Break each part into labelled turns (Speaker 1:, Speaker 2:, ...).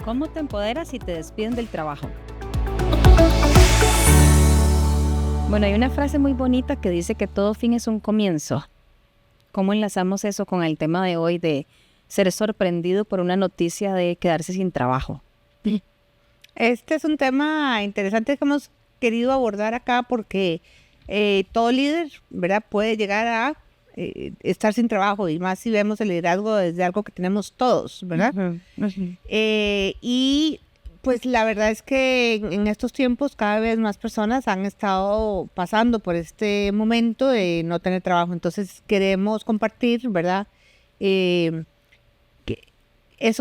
Speaker 1: ¿Cómo te empoderas si te despiden del trabajo? Bueno, hay una frase muy bonita que dice que todo fin es un comienzo. ¿Cómo enlazamos eso con el tema de hoy de ser sorprendido por una noticia de quedarse sin trabajo?
Speaker 2: Este es un tema interesante que hemos querido abordar acá porque todo líder, ¿verdad?, puede llegar a estar sin trabajo, y más si vemos el liderazgo desde algo que tenemos todos, ¿verdad? Y pues la verdad es que en estos tiempos cada vez más personas han estado pasando por este momento de no tener trabajo. Entonces queremos compartir, ¿verdad?, eso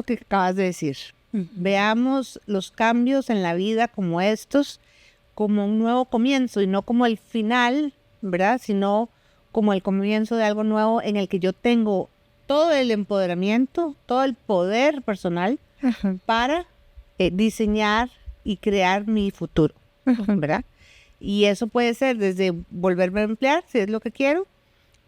Speaker 2: que acabas de decir. Veamos los cambios en la vida como estos, como un nuevo comienzo y no como el final, ¿verdad?, sino como el comienzo de algo nuevo en el que yo tengo todo el empoderamiento, todo el poder personal para diseñar y crear mi futuro, ¿verdad? Y eso puede ser desde volverme a emplear, si es lo que quiero,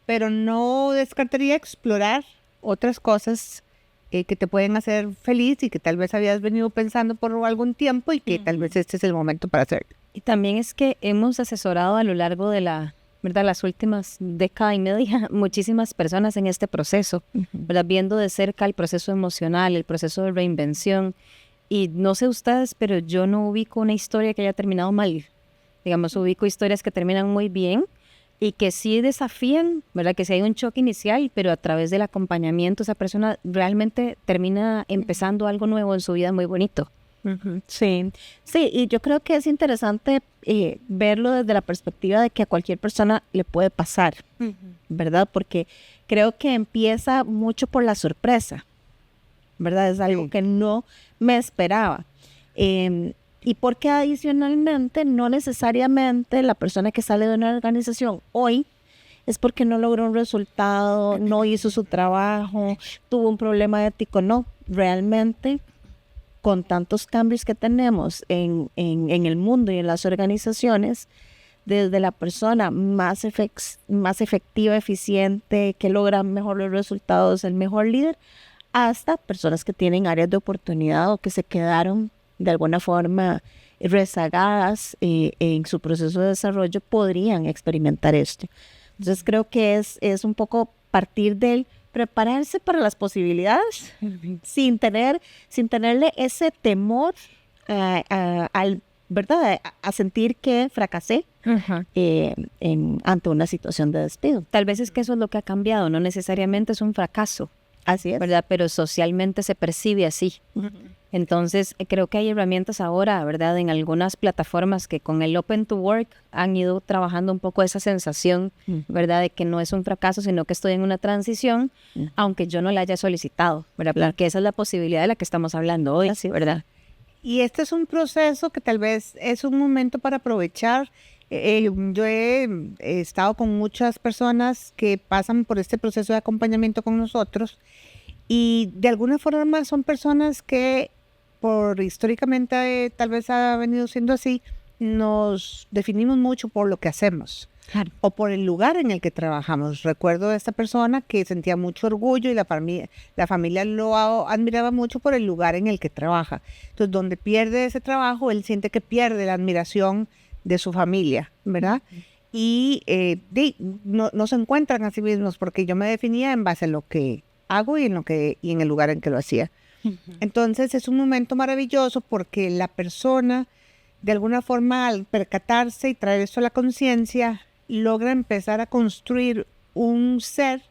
Speaker 2: pero no descartaría explorar otras cosas que te pueden hacer feliz y que tal vez habías venido pensando por algún tiempo y que tal vez este es el momento para hacerlo.
Speaker 1: Y también es que hemos asesorado a lo largo de las últimas década y media muchísimas personas en este proceso, ¿verdad? Viendo de cerca el proceso emocional, el proceso de reinvención. Y no sé ustedes, pero yo no ubico una historia que haya terminado mal. Digamos, ubico historias que terminan muy bien y que sí desafían, ¿verdad? Que sí hay un choque inicial, pero a través del acompañamiento esa persona realmente termina empezando algo nuevo en su vida muy bonito.
Speaker 3: Sí, y yo creo que es interesante verlo desde la perspectiva de que a cualquier persona le puede pasar, ¿verdad? Porque creo que empieza mucho por la sorpresa, ¿verdad? Es algo que no me esperaba. Y porque adicionalmente no necesariamente la persona que sale de una organización hoy es porque no logró un resultado, no hizo su trabajo, tuvo un problema ético, no, realmente con tantos cambios que tenemos en el mundo y en las organizaciones, desde la persona más efectiva, eficiente, que logra mejor los resultados, el mejor líder, hasta personas que tienen áreas de oportunidad o que se quedaron de alguna forma rezagadas en su proceso de desarrollo, podrían experimentar esto. Entonces creo que es un poco partir del prepararse para las posibilidades sin tenerle ese temor ¿verdad? A sentir que fracasé ante una situación de despido.
Speaker 1: Tal vez es que eso es lo que ha cambiado, no necesariamente es un fracaso.
Speaker 3: Así es.
Speaker 1: ¿Verdad? Pero socialmente se percibe así. Entonces, creo que hay herramientas ahora, ¿verdad? En algunas plataformas que con el Open to Work han ido trabajando un poco esa sensación, ¿verdad? De que no es un fracaso, sino que estoy en una transición, aunque yo no la haya solicitado, ¿verdad? Porque esa es la posibilidad de la que estamos hablando hoy,
Speaker 3: Así,
Speaker 1: ¿verdad?
Speaker 2: Y este es un proceso que tal vez es un momento para aprovechar. Yo he estado con muchas personas que pasan por este proceso de acompañamiento con nosotros y de alguna forma son personas que históricamente tal vez ha venido siendo así, nos definimos mucho por lo que hacemos.
Speaker 1: Claro.
Speaker 2: O por el lugar en el que trabajamos. Recuerdo a esta persona que sentía mucho orgullo y la familia lo admiraba mucho por el lugar en el que trabaja. Entonces, donde pierde ese trabajo, él siente que pierde la admiración de su familia, ¿verdad? Y no se encuentran a sí mismos, porque yo me definía en base a lo que hago y en el lugar en que lo hacía. Entonces, es un momento maravilloso porque la persona, de alguna forma, al percatarse y traer esto a la conciencia, logra empezar a construir un ser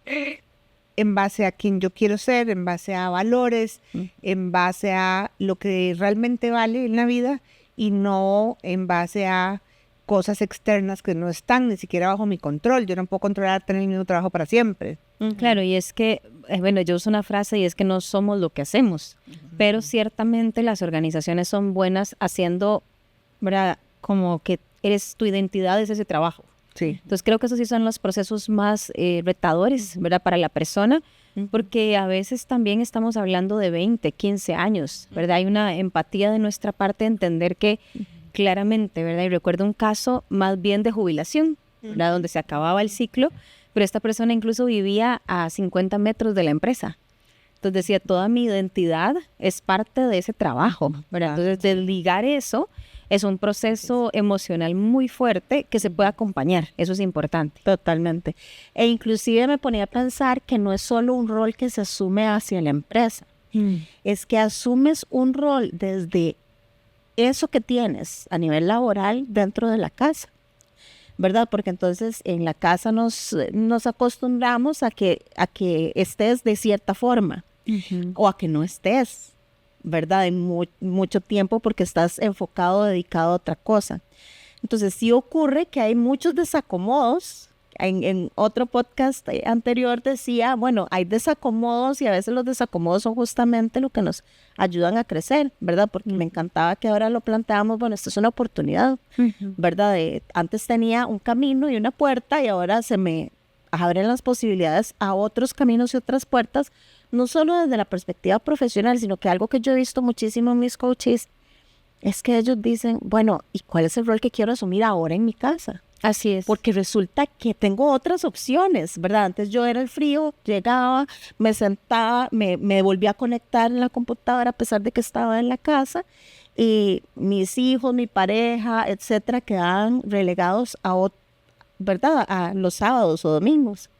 Speaker 2: en base a quien yo quiero ser, en base a valores, en base a lo que realmente vale en la vida y no en base a cosas externas que no están ni siquiera bajo mi control. Yo no puedo controlar tener el mismo trabajo para siempre.
Speaker 1: Claro, y es que, bueno, yo uso una frase y es que no somos lo que hacemos, pero ciertamente las organizaciones son buenas haciendo, ¿verdad? Como que tu identidad es ese trabajo.
Speaker 2: Sí.
Speaker 1: Entonces creo que esos sí son los procesos más retadores, ¿verdad? Para la persona, porque a veces también estamos hablando de 20, 15 años, ¿verdad? Hay una empatía de nuestra parte de entender que claramente, ¿verdad? Y recuerdo un caso más bien de jubilación, ¿verdad? Donde se acababa el ciclo, pero esta persona incluso vivía a 50 metros de la empresa. Entonces decía, toda mi identidad es parte de ese trabajo, ¿verdad? Entonces desligar eso es un proceso emocional muy fuerte que se puede acompañar, eso es importante.
Speaker 3: Totalmente. E inclusive me ponía a pensar que no es solo un rol que se asume hacia la empresa, es que asumes un rol desde eso que tienes a nivel laboral dentro de la casa, ¿verdad? Porque entonces en la casa nos acostumbramos a que estés de cierta forma o a que no estés, ¿verdad? En mucho tiempo porque estás enfocado, dedicado a otra cosa. Entonces sí ocurre que hay muchos desacomodos. En otro podcast anterior decía, bueno, hay desacomodos y a veces los desacomodos son justamente lo que nos ayudan a crecer, ¿verdad? Porque me encantaba que ahora lo planteamos, bueno, esto es una oportunidad, ¿verdad? Antes tenía un camino y una puerta y ahora se me abren las posibilidades a otros caminos y otras puertas, no solo desde la perspectiva profesional, sino que algo que yo he visto muchísimo en mis coaches es que ellos dicen, bueno, ¿y cuál es el rol que quiero asumir ahora en mi casa?
Speaker 1: Así es.
Speaker 3: Porque resulta que tengo otras opciones, ¿verdad? Antes yo era el frío, llegaba, me sentaba, me volvía a conectar en la computadora a pesar de que estaba en la casa y mis hijos, mi pareja, etcétera, quedaban relegados ¿verdad? A los sábados o domingos.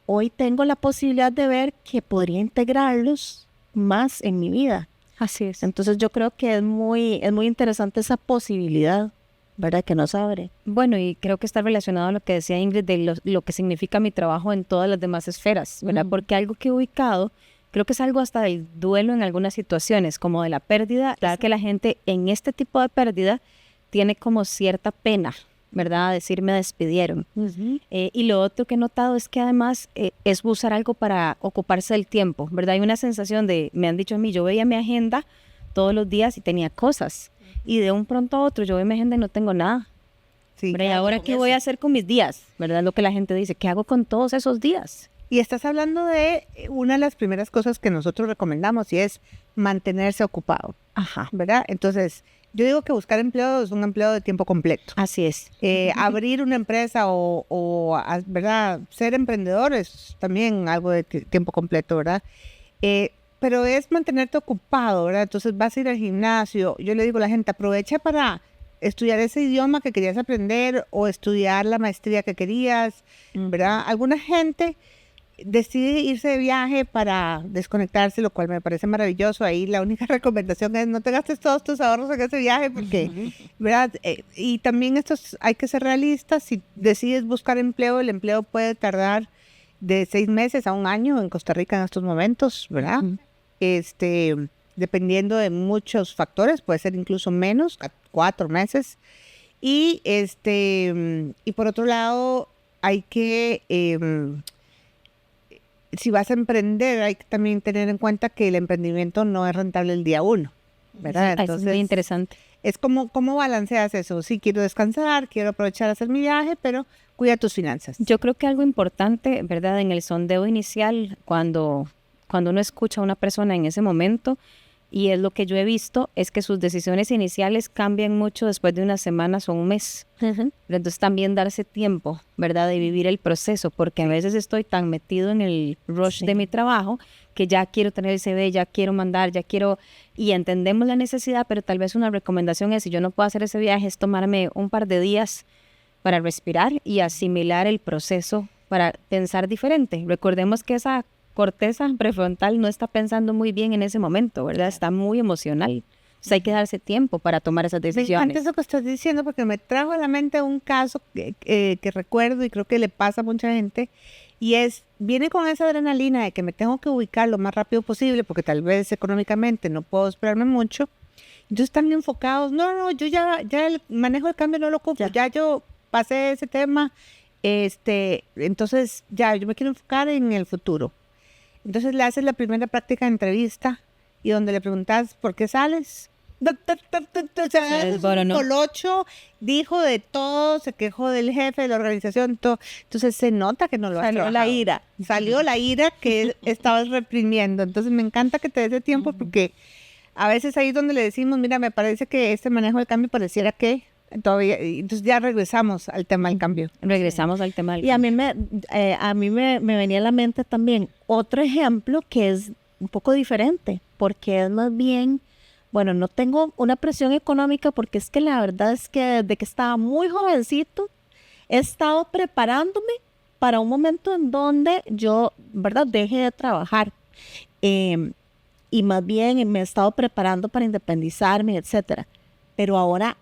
Speaker 3: Hoy tengo la posibilidad de ver que podría integrarlos más en mi vida.
Speaker 1: Así es.
Speaker 3: Entonces yo creo que es muy interesante esa posibilidad, ¿verdad? Que nos abre.
Speaker 1: Bueno, y creo que está relacionado a lo que decía Ingrid de lo que significa mi trabajo en todas las demás esferas, ¿verdad? Porque algo que he ubicado, creo que es algo hasta del duelo en algunas situaciones, como de la pérdida, claro que la gente en este tipo de pérdida tiene como cierta pena, ¿verdad? Decir me despidieron. Y lo otro que he notado es que además es usar algo para ocuparse del tiempo, ¿verdad? Hay una sensación de, me han dicho a mí, yo veía mi agenda todos los días y tenía cosas. Y de un pronto a otro yo veo mi agenda y no tengo nada.
Speaker 2: Sí,
Speaker 1: ¿Y ahora qué voy a hacer con mis días? ¿Verdad? Lo que la gente dice, ¿qué hago con todos esos días?
Speaker 2: Y estás hablando de una de las primeras cosas que nosotros recomendamos y es mantenerse ocupado.
Speaker 1: Ajá.
Speaker 2: ¿Verdad? Entonces, yo digo que buscar empleo es un empleo de tiempo completo.
Speaker 1: Así es.
Speaker 2: Abrir una empresa ¿verdad? Ser emprendedor es también algo de tiempo completo, ¿verdad? Pero es mantenerte ocupado, ¿verdad? Entonces vas a ir al gimnasio. Yo le digo a la gente, aprovecha para estudiar ese idioma que querías aprender o estudiar la maestría que querías, ¿verdad? Alguna gente decide irse de viaje para desconectarse, lo cual me parece maravilloso. Ahí la única recomendación es no te gastes todos tus ahorros en ese viaje porque, ¿verdad? Y también hay que ser realistas. Si decides buscar empleo, el empleo puede tardar de 6 meses a 1 año en Costa Rica en estos momentos, ¿verdad? Dependiendo de muchos factores, puede ser incluso menos, 4 meses. Y por otro lado, hay que si vas a emprender, hay que también tener en cuenta que el emprendimiento no es rentable el día 1, ¿verdad?
Speaker 1: Entonces, es muy interesante.
Speaker 2: Es como, ¿cómo balanceas eso? Sí, quiero descansar, quiero aprovechar a hacer mi viaje, pero cuida tus finanzas.
Speaker 1: Yo creo que algo importante, ¿verdad? En el sondeo inicial, cuando uno escucha a una persona en ese momento, y es lo que yo he visto, es que sus decisiones iniciales cambian mucho después de unas semanas o un mes. Entonces también darse tiempo, ¿verdad? De vivir el proceso, porque a veces estoy tan metido en el rush de mi trabajo que ya quiero tener el CV, ya quiero mandar, y entendemos la necesidad, pero tal vez una recomendación es, si yo no puedo hacer ese viaje, es tomarme un par de días para respirar y asimilar el proceso para pensar diferente. Recordemos que esa corteza prefrontal no está pensando muy bien en ese momento, ¿verdad? Está muy emocional. O sea, hay que darse tiempo para tomar esas decisiones.
Speaker 2: Me encanta eso que estás diciendo porque me trajo a la mente un caso que recuerdo y creo que le pasa a mucha gente, y viene con esa adrenalina de que me tengo que ubicar lo más rápido posible porque tal vez económicamente no puedo esperarme mucho. Entonces están enfocados, no, yo ya el manejo del cambio no lo ocupo, ya yo pasé ese tema, entonces ya yo me quiero enfocar en el futuro. Entonces le haces la primera práctica de entrevista y donde le preguntas ¿por qué sales? Colocho, dijo de todo, se quejó del jefe de la organización, todo. Entonces se nota que no lo has trabajado. Salió la ira que estabas reprimiendo. Entonces me encanta que te des ese tiempo porque a veces ahí es donde le decimos, mira, me parece que este manejo del cambio pareciera que todavía, entonces ya regresamos al tema del cambio.
Speaker 1: Regresamos al tema del
Speaker 3: cambio. Y a mí me venía a la mente también otro ejemplo que es un poco diferente, porque es más bien, bueno, no tengo una presión económica porque es que la verdad es que desde que estaba muy jovencito he estado preparándome para un momento en donde yo, ¿verdad?, deje de trabajar. Y más bien me he estado preparando para independizarme, etcétera. Pero ahora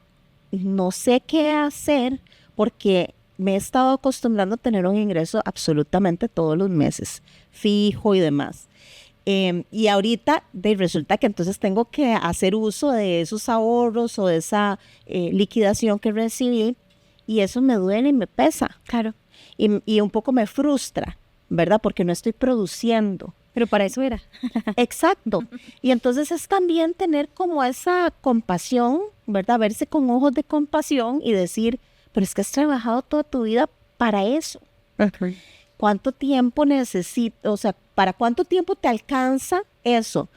Speaker 3: no sé qué hacer porque me he estado acostumbrando a tener un ingreso absolutamente todos los meses, fijo y demás. Y ahorita resulta que entonces tengo que hacer uso de esos ahorros o de esa liquidación que recibí, y eso me duele y me pesa.
Speaker 1: Claro.
Speaker 3: Y un poco me frustra, ¿verdad? Porque no estoy produciendo.
Speaker 1: Pero para eso era.
Speaker 3: Exacto. Y entonces es también tener como esa compasión, ¿verdad? Verse con ojos de compasión y decir, pero es que has trabajado toda tu vida para eso. ¿Cuánto tiempo necesito? O sea, ¿para cuánto tiempo te alcanza eso?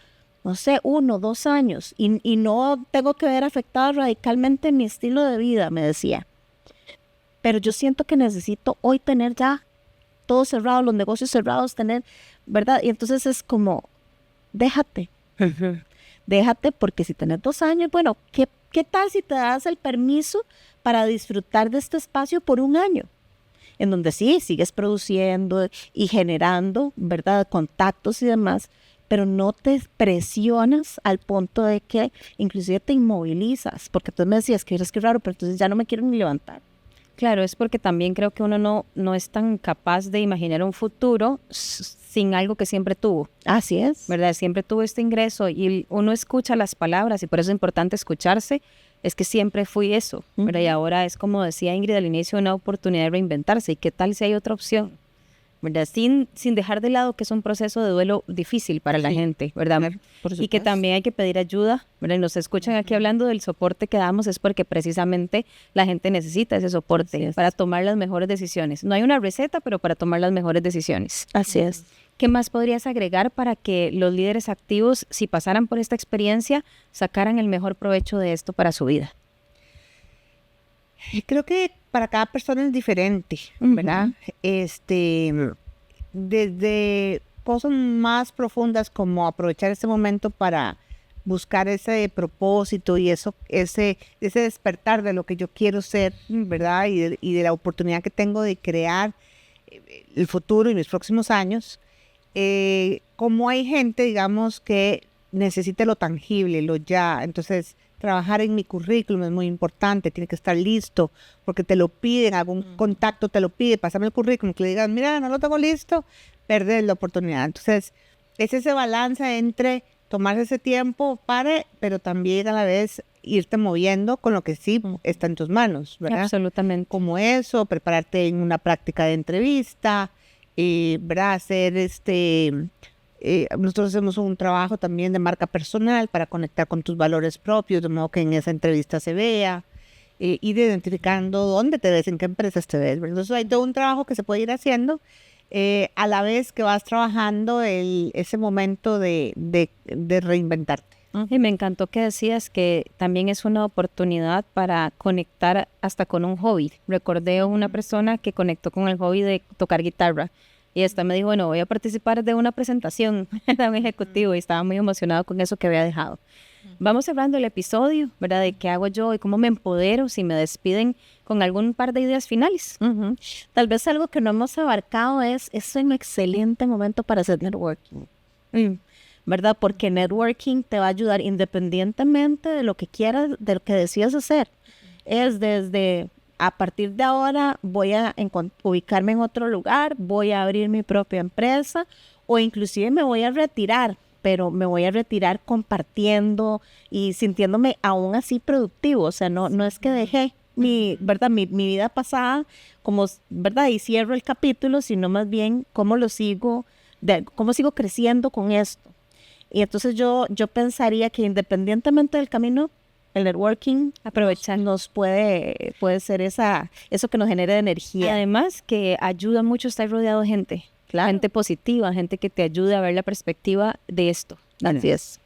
Speaker 3: No sé, 1, 2 años. Y no tengo que ver afectado radicalmente mi estilo de vida, me decía. Pero yo siento que necesito hoy tener ya todo cerrado, los negocios cerrados, tener, ¿verdad? Y entonces es como, déjate. Déjate, porque si tenés 2 años, bueno, ¿qué tal si te das el permiso para disfrutar de este espacio por 1 año? En donde sí, sigues produciendo y generando, ¿verdad?, contactos y demás, pero no te presionas al punto de que inclusive te inmovilizas, porque tú me decías que eres que raro, pero entonces ya no me quiero ni levantar.
Speaker 1: Claro, es porque también creo que uno no es tan capaz de imaginar un futuro sin algo que siempre tuvo.
Speaker 3: Así es.
Speaker 1: ¿Verdad? Siempre tuvo este ingreso y uno escucha las palabras y por eso es importante escucharse. Es que siempre fui eso, ¿verdad? Y ahora es, como decía Ingrid al inicio, una oportunidad de reinventarse. ¿Y qué tal si hay otra opción? ¿Verdad? Sin dejar de lado que es un proceso de duelo difícil para la gente, ¿verdad?
Speaker 3: Claro, por
Speaker 1: y que
Speaker 3: supuesto.
Speaker 1: también hay que pedir ayuda, ¿verdad? Y nos escuchan aquí hablando del soporte que damos, es porque precisamente la gente necesita ese soporte para tomar las mejores decisiones. No hay una receta, pero para tomar las mejores decisiones.
Speaker 3: Así es.
Speaker 1: ¿Qué más podrías agregar para que los líderes activos, si pasaran por esta experiencia, sacaran el mejor provecho de esto para su vida?
Speaker 2: Creo que para cada persona es diferente, ¿verdad? Desde cosas más profundas como aprovechar este momento para buscar ese propósito y ese despertar de lo que yo quiero ser, ¿verdad? Y de la oportunidad que tengo de crear el futuro y mis próximos años. Como hay gente, digamos, que necesita lo tangible, lo ya, entonces trabajar en mi currículum es muy importante, tiene que estar listo, porque te lo piden, algún contacto te lo pide, pásame el currículum, que le digan, mira, no lo tengo listo, perder la oportunidad. Entonces, es ese balance entre tomarse ese tiempo, pero también a la vez irte moviendo con lo que sí está en tus manos, ¿verdad?
Speaker 1: Absolutamente.
Speaker 2: Como eso, prepararte en una práctica de entrevista, ¿verdad? Hacer nosotros hacemos un trabajo también de marca personal para conectar con tus valores propios, de modo que en esa entrevista se vea, ir identificando dónde te ves, en qué empresas te ves. Entonces hay todo un trabajo que se puede ir haciendo a la vez que vas trabajando ese momento de reinventarte.
Speaker 1: Y me encantó que decías que también es una oportunidad para conectar hasta con un hobby. Recordé a una persona que conectó con el hobby de tocar guitarra. Y esta me dijo, bueno, voy a participar de una presentación de un ejecutivo y estaba muy emocionado con eso que había dejado. Vamos cerrando el episodio, ¿verdad? De qué hago yo y cómo me empodero, si me despiden con algún par de ideas finales.
Speaker 3: Tal vez algo que no hemos abarcado es un excelente momento para hacer networking, ¿verdad? Porque networking te va a ayudar independientemente de lo que quieras, de lo que decidas hacer. Es desde... a partir de ahora voy a ubicarme en otro lugar, voy a abrir mi propia empresa o inclusive me voy a retirar, pero me voy a retirar compartiendo y sintiéndome aún así productivo. O sea, no es que dejé ¿verdad? mi vida pasada, como, ¿verdad? Y cierro el capítulo, sino más bien cómo sigo creciendo con esto. Y entonces yo pensaría que independientemente del camino, el networking
Speaker 1: Aprovechar.
Speaker 3: nos puede ser eso que nos genere energía.
Speaker 1: Y además que ayuda mucho estar rodeado de gente.
Speaker 3: Claro.
Speaker 1: Gente positiva, gente que te ayude a ver la perspectiva de esto.
Speaker 3: Así es.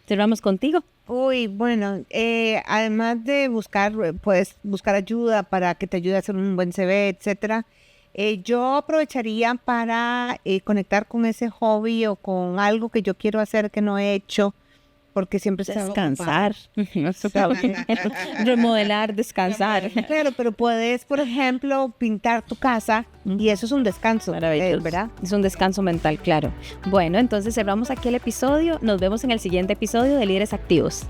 Speaker 1: Cerramos contigo.
Speaker 2: Uy, bueno, además de puedes buscar ayuda para que te ayude a hacer un buen CV, etcétera. Yo aprovecharía para conectar con ese hobby o con algo que yo quiero hacer que no he hecho, porque siempre está
Speaker 3: Descansar.
Speaker 1: Remodelar, descansar.
Speaker 2: Claro, pero puedes, por ejemplo, pintar tu casa y eso es un descanso,
Speaker 3: Maravilloso.
Speaker 2: ¿verdad?
Speaker 1: Es un descanso mental, claro. Bueno, entonces cerramos aquí el episodio. Nos vemos en el siguiente episodio de Líderes Activos.